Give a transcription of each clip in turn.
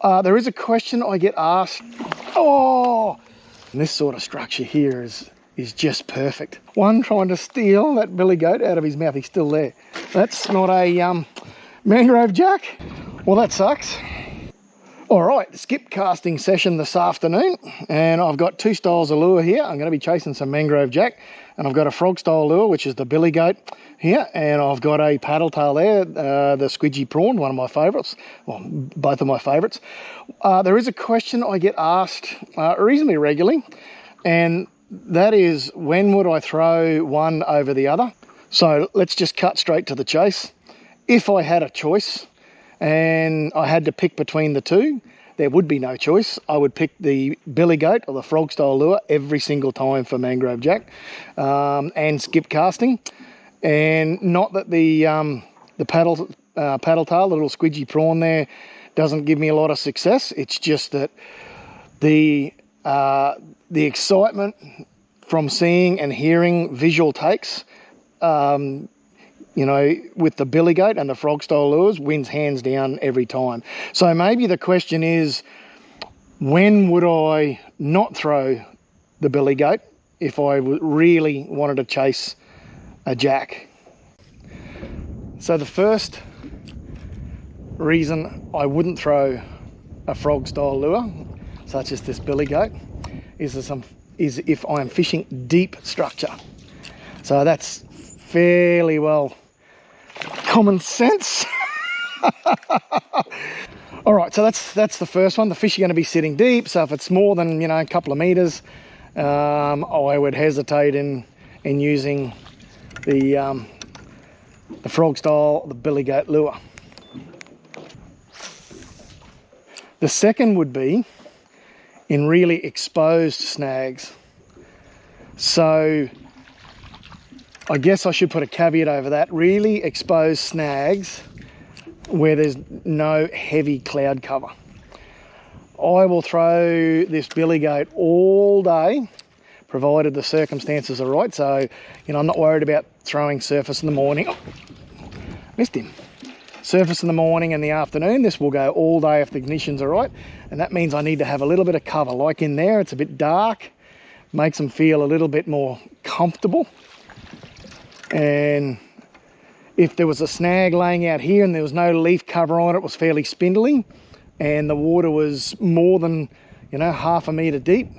There is a question I get asked. Oh, and this sort of structure here is just perfect. One trying to steal that billy goat out of his mouth. He's still there. That's not a mangrove jack. Well, that sucks. All right, skip casting session this afternoon, and I've got two styles of lure here. I'm going to be chasing some mangrove jack, and I've got a frog style lure, which is the billy goat here, and I've got a paddle tail there, the squidgy prawn, one of my favourites, well, both of my favourites. There is a question I get asked reasonably regularly, and that is, when would I throw one over the other? So let's just cut straight to the chase. If I had a choice, and I had to pick between the two, there would be no choice. I would pick the billy goat or the frog style lure every single time for mangrove jack, and skip casting. And not that the paddle tail, the little squidgy prawn there, doesn't give me a lot of success. It's just that the excitement from seeing and hearing visual takes, you know, with the billy goat and the frog style lures, wins hands down every time. So maybe the question is, when would I not throw the billy goat if I really wanted to chase a jack? So the first reason I wouldn't throw a frog style lure, such as this billy goat, is if I'm fishing deep structure. So that's fairly well common sense. All right, so that's the first one. The fish are going to be sitting deep, so if it's more than, you know, a couple of meters, I would hesitate in using the frog style, the billy goat lure. The second would be in really exposed snags. So I guess I should put a caveat over that. Really exposed snags where there's no heavy cloud cover. I will throw this billy goat all day, provided the circumstances are right. So, you know, I'm not worried about throwing surface in the morning. Oh, missed him. Surface in the morning and the afternoon. This will go all day if the conditions are right. And that means I need to have a little bit of cover. Like in there, it's a bit dark, makes them feel a little bit more comfortable. And if there was a snag laying out here and there was no leaf cover on it, it was fairly spindly, and the water was more than, you know, half a metre deep,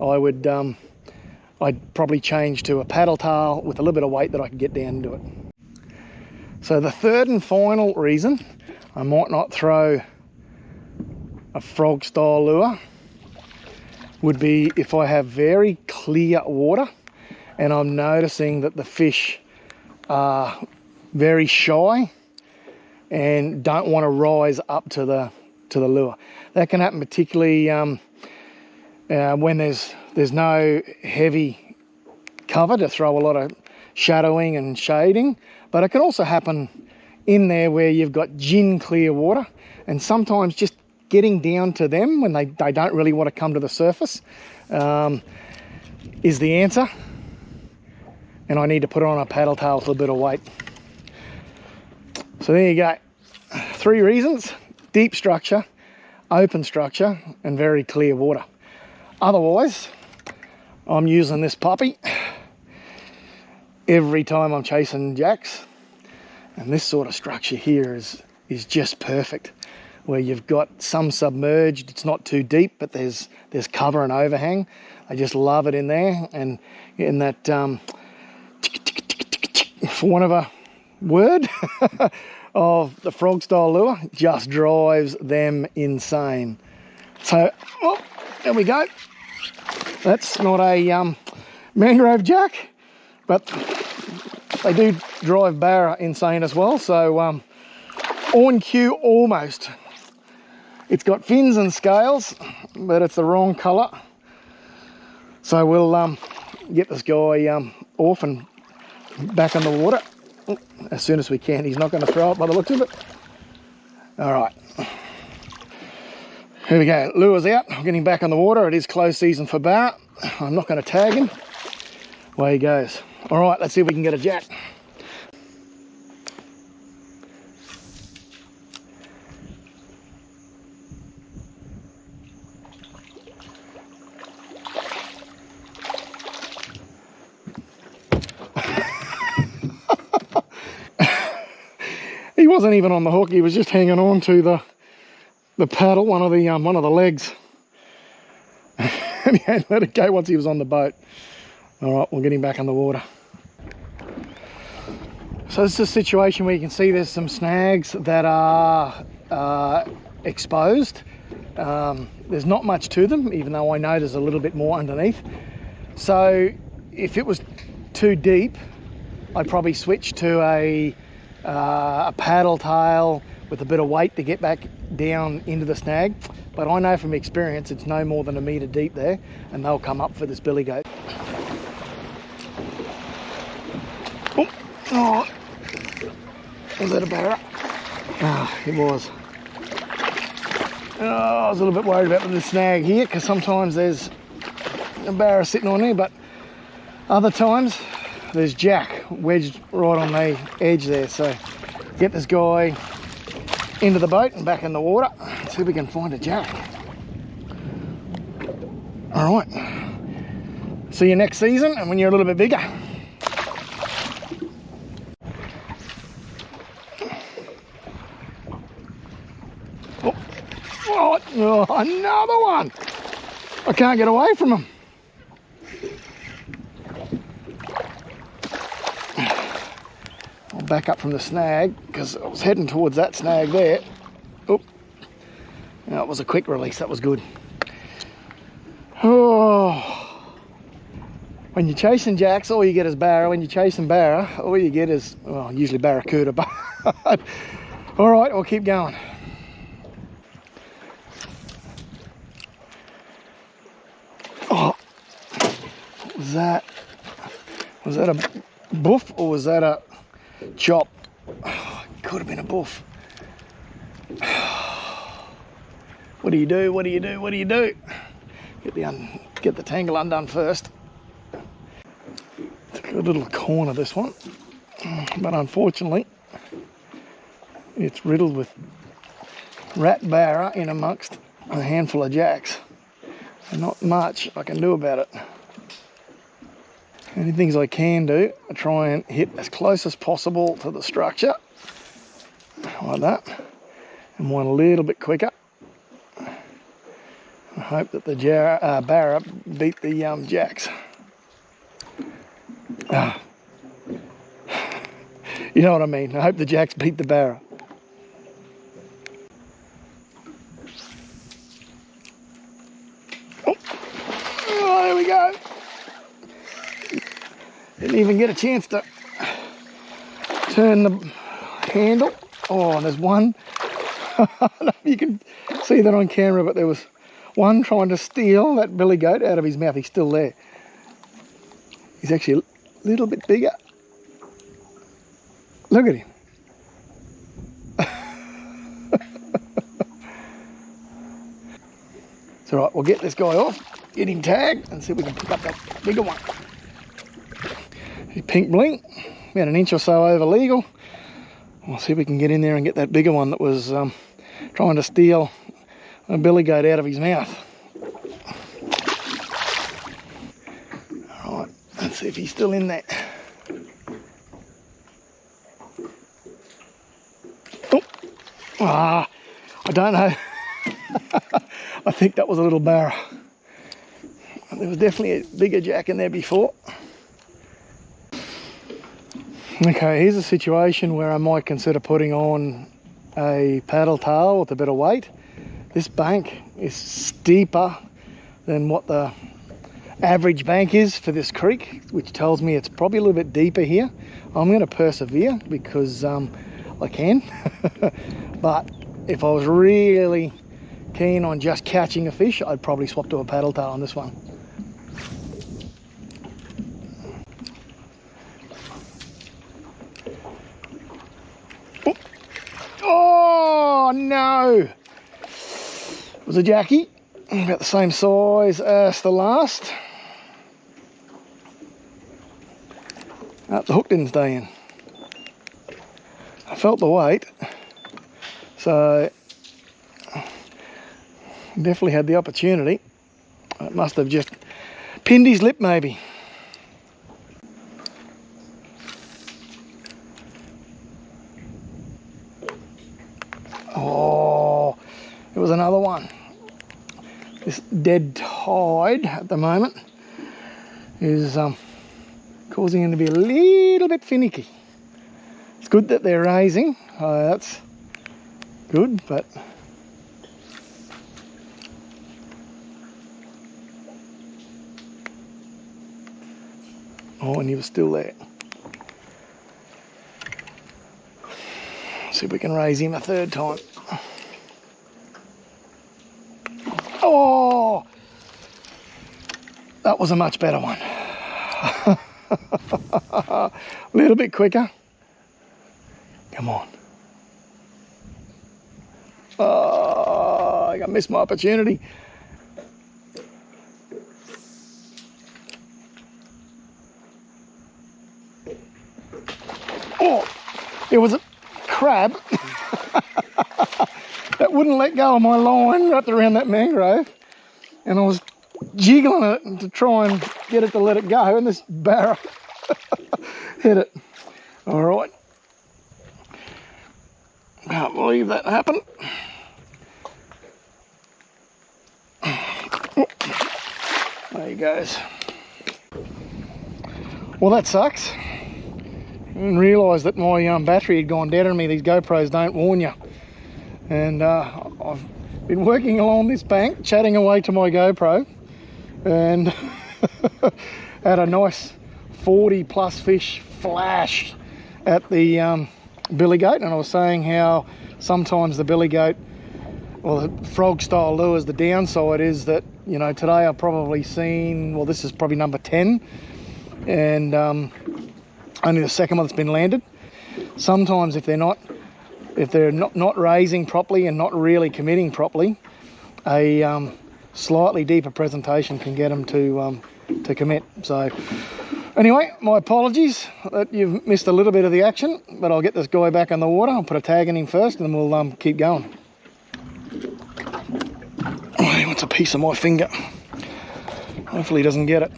I'd probably change to a paddle tail with a little bit of weight that I could get down into it. So the third and final reason I might not throw a frog style lure would be if I have very clear water and I'm noticing that the fish are very shy and don't want to rise up to the lure. That can happen particularly when there's no heavy cover to throw a lot of shadowing and shading, but it can also happen in there where you've got gin clear water, and sometimes just getting down to them when they don't really want to come to the surface is the answer. And I need to put on a paddle tail with a bit of weight. So there you go. 3 reasons: deep structure, open structure, and very clear water. Otherwise, I'm using this puppy every time I'm chasing jacks. And this sort of structure here is just perfect, where you've got some submerged, it's not too deep, but there's cover and overhang. I just love it in there, and in that for want of a word, of the frog style lure just drives them insane. So, oh, there we go. That's not a mangrove jack, but they do drive barra insane as well. So on cue almost. It's got fins and scales, but it's the wrong colour. So we'll get this guy off and back on the water as soon as we can. He's not going to throw it by the looks of it. All right. Here we go. Lure's out. I'm getting back on the water. It is close season for barra. I'm not going to tag him. Away he goes. All right, let's see if we can get a jack. wasn't even on the hook, he was just hanging on to the paddle, one of the legs. And he hadn't let it go once he was on the boat. All right, we'll get him back in the water. So this is a situation where you can see there's some snags that are exposed. There's not much to them, even though I know there's a little bit more underneath. So if it was too deep, I'd probably switch to a paddle tail with a bit of weight to get back down into the snag. But I know from experience it's no more than a metre deep there, and they'll come up for this billy goat. Oh, was that a barra? Ah, it was. Oh, I was a little bit worried about the snag here, because sometimes there's a barra sitting on there, but other times there's jack wedged right on the edge there. So get this guy into the boat and back in the water, see if we can find a jack. All right, see you next season and when you're a little bit bigger. Oh, another one. I can't get away from him. I'll back up from the snag because I was heading towards that snag there. Oh, that was a quick release. That was good. Oh, when you're chasing jacks, all you get is barra. When you're chasing barra, all you get is, well, usually barracuda. But all right, I'll keep going. Oh, what was that? Was that a boof or was that a chop? Oh, it could have been a boof. What do you do? What do you do? What do you do? Get the tangle undone first. It's a good little corner, this one, but unfortunately it's riddled with rat barra in amongst a handful of jacks. Not much I can do about it. Any things I can do, I try and hit as close as possible to the structure, like that, and one a little bit quicker. I hope that the barra beat the jacks. You know what I mean? I hope the jacks beat the barra. Oh, there we go. Didn't even get a chance to turn the handle. Oh, and there's one. I don't know if you can see that on camera, but there was one trying to steal that billy goat out of his mouth. He's still there. He's actually a little bit bigger. Look at him. It's all right, we'll get this guy off, get him tagged, and see if we can pick up that bigger one. Pink bling, about an inch or so over legal. We'll see if we can get in there and get that bigger one that was trying to steal a billy goat out of his mouth. All right, let's see if he's still in there. Oh, I don't know. I think that was a little barra. There was definitely a bigger jack in there before. Okay, here's a situation where I might consider putting on a paddle tail with a bit of weight. This bank is steeper than what the average bank is for this creek, which tells me it's probably a little bit deeper here. I'm going to persevere because I can. But if I was really keen on just catching a fish, I'd probably swap to a paddle tail on this one. Oh no! It was a jackie, about the same size as the last. Oh, the hook didn't stay in. I felt the weight, so definitely had the opportunity. It must have just pinned his lip maybe. another one. This dead tide at the moment is causing them to be a little bit finicky. It's good that they're raising, that's good, but oh, and he was still there. See if we can raise him a third time. Oh, that was a much better one. A little bit quicker. Come on. Oh, I missed my opportunity. Oh, there was a crab that wouldn't let go of my line wrapped around that mangrove, and I was jiggling it to try and get it to let it go, and this barra hit it. All right, can't believe that happened. There he goes. Well, that sucks. I didn't realise that my battery had gone dead on me. These GoPros don't warn you. And I've been working along this bank, chatting away to my GoPro, and had a nice 40 plus fish flash at the billy goat. And I was saying how sometimes the billy goat, or the frog style lures, the downside is that, you know, today I've probably seen, well, this is probably number 10, and only the second one that's been landed. Sometimes if they're not raising properly and not really committing properly, a slightly deeper presentation can get them to commit. So anyway, my apologies that you've missed a little bit of the action, but I'll get this guy back in the water. I'll put a tag in him first, and then we'll keep going. Oh, he wants a piece of my finger. Hopefully he doesn't get it.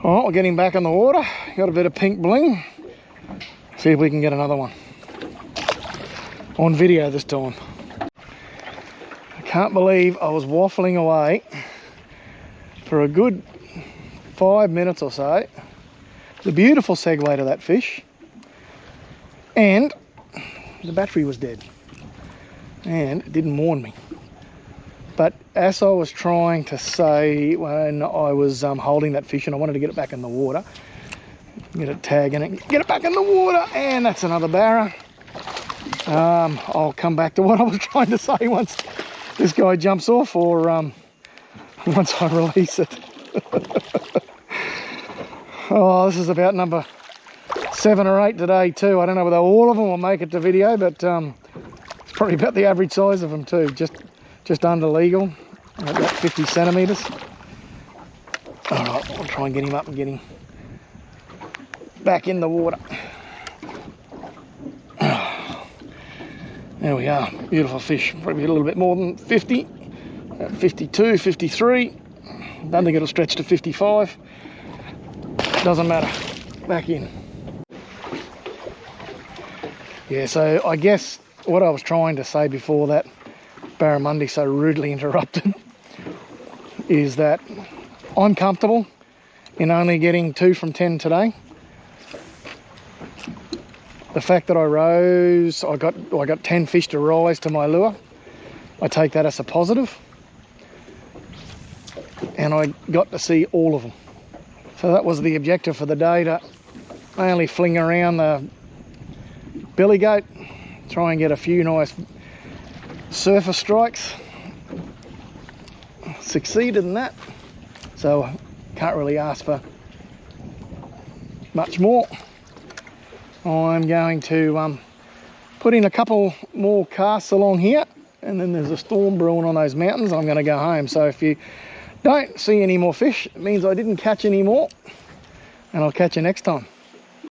All right, we'll get him back in the water. Got a bit of pink bling. See if we can get another one. On video this time. I can't believe I was waffling away for a good 5 minutes or so. It's a beautiful segue to that fish. And the battery was dead. And it didn't warn me. But as I was trying to say when I was holding that fish and I wanted to get it back in the water, get a tag in it, get it back in the water, and that's another barra. I'll come back to what I was trying to say once this guy jumps off, or once I release it. Oh, this is about number 7 or 8 today too. I don't know whether all of them will make it to video, but it's probably about the average size of them too. Just under legal, about 50 centimetres. All right, I'll try and get him up and get him back in the water. There we are, beautiful fish. Probably a little bit more than 50, 52, 53. Don't think it'll stretch to 55. Doesn't matter, back in. Yeah, so I guess what I was trying to say before that barramundi so rudely interrupted is that I'm comfortable in only getting 2 from 10 today. The fact that I rose, I got 10 fish to rise to my lure. I take that as a positive. And I got to see all of them. So that was the objective for the day, to only fling around the billy goat, try and get a few nice surface strikes. Succeeded in that. So can't really ask for much more. I'm going to put in a couple more casts along here, and then there's a storm brewing on those mountains. I'm going to go home. So if you don't see any more fish, it means I didn't catch any more, and I'll catch you next time.